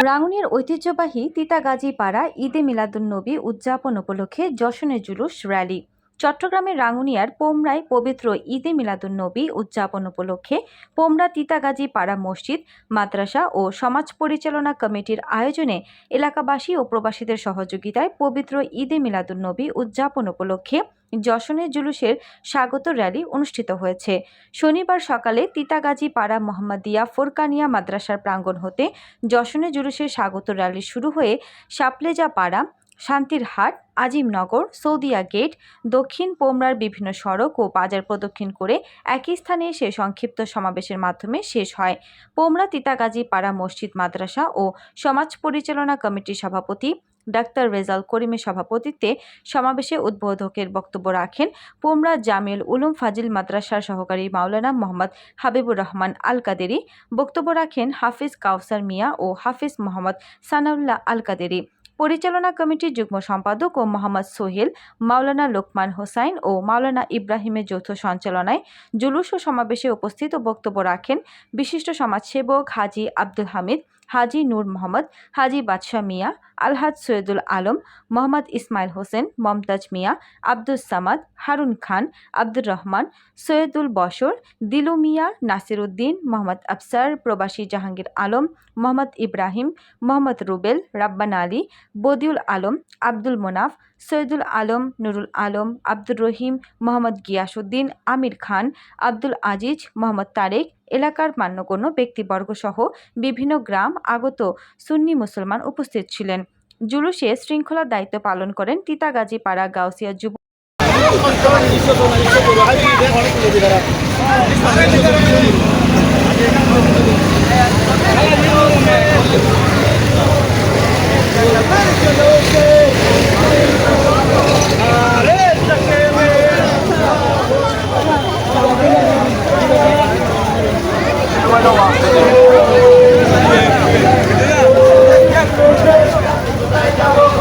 রাঙ্গুনিয়ার ঐতিহ্যবাহী তিতাগাজী পাড়া ঈদে মিলাদুন্নবী উদযাপন উপলক্ষে যশনের জুলুস র্যালি। চট্টগ্রামের রাঙ্গুনিয়ার পোমরায় পবিত্র ঈদে মিলাদুন্নবী উদযাপন উপলক্ষে পোমরা তিতাগাজী পাড়া মসজিদ, মাদ্রাসা ও সমাজ পরিচালনা কমিটির আয়োজনে এলাকাবাসী ও প্রবাসীদের সহযোগিতায় পবিত্র ঈদে মিলাদুন্নবী উদযাপন উপলক্ষে যশনের জুলুসের স্বাগত র্যালি অনুষ্ঠিত হয়েছে। শনিবার সকালে তিতাগাজী পাড়া মোহাম্মদিয়া ফোরকানিয়া মাদ্রাসার প্রাঙ্গণ হতে যশনের জুলুসের স্বাগত র্যালি শুরু হয়ে শাপলেজা পাড়া, শান্তিরহাট, আজিমনগর, সৌদিয়া গেট, দক্ষিণ পোমরার বিভিন্ন সড়ক ও বাজার প্রদক্ষিণ করে একই স্থানে এসে সংক্ষিপ্ত সমাবেশের মাধ্যমে শেষ হয়। পোমরা তিতাগাজী পাড়া মসজিদ, মাদ্রাসা ও সমাজ পরিচালনা কমিটির সভাপতি ডাক্তার রেজাল করিমের সভাপতিত্বে সমাবেশে উদ্বোধকের বক্তব্য রাখেন পোমরা জামিউল উলুম ফাজিল মাদ্রাসার সহকারী মাওলানা মোহাম্মদ হাবিবুর রহমান আল কাদেরি। বক্তব্য রাখেন হাফিজ কাউসার মিয়া ও হাফিজ মোহাম্মদ সানাউল্লাহ আল কাদেরি। পরিচালনা কমিটির যুগ্ম সম্পাদক ও মোহাম্মদ সোহেল, মাওলানা লোকমান হোসাইন ও মাওলানা ইব্রাহিমের যৌথ সঞ্চালনায় জুলুস ও সমাবেশে উপস্থিত ও বক্তব্য রাখেন বিশিষ্ট সমাজসেবক হাজি আব্দুল হামিদ, হাজি নূর মোহাম্মদ, হাজি বাদশাহ মিয়া, আলহাজ সৈয়দুল আলম, মোহাম্মদ ইসমাইল হোসেন, মমতাজ মিয়া, আব্দুস সামাদ, হারুন খান, আব্দুর রহমান, সৈয়দুল বশর, দিলু মিয়া, নাসির উদ্দিন, মোহাম্মদ আফসার, প্রবাসী জাহাঙ্গীর আলম, মোহাম্মদ ইব্রাহিম, মোহাম্মদ রুবেল, রাব্বানা আলী, বদিউল আলম, আব্দুল মোনাফ, সৈয়দুল আলম, নুরুল আলম, আব্দুর রহিম, মোহাম্মদ গিয়াসউদ্দিন, আমির খান, আব্দুল আজিজ, মোহাম্মদ তারেক, এলাকার মান্যগণ্য ব্যক্তিবর্গ সহ বিভিন্ন গ্রাম আগত সুন্নি মুসলমান উপস্থিত ছিলেন। জুলুসে শৃঙ্খলার দায়িত্ব পালন করেন তিতাগাজী পাড়া গাউসিয়া যুব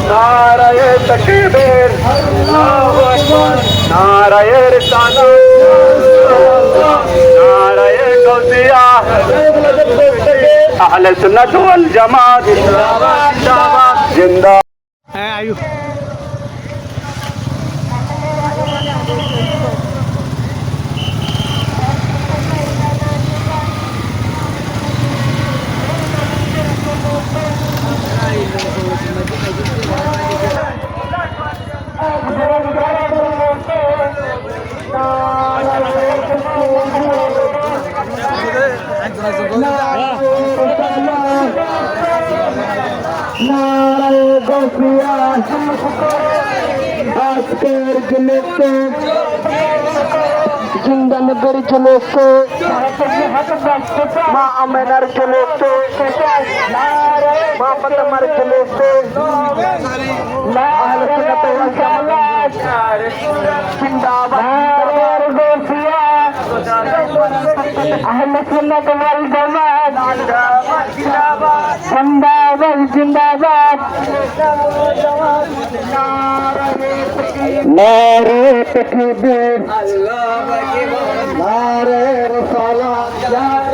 नाराये तकबीर, नाराये रिसालत, नाराये गौसिया, अहले सुन्नत वल जमात जिंदा। आयु আজকের জুলুসে জিন্দানগর জুলুসে মা আমেনার জুলুসে মা ফাতেমার জুলুসে আহলে সুন্নাত ওয়াল জামাত জিন্দাবাদ গৌসিয়া আহলে সুন্নাত ওয়াল জামাত জিন্দাবাদ জিন্দাবাদ नारे तकबीर, नारे रिसालत।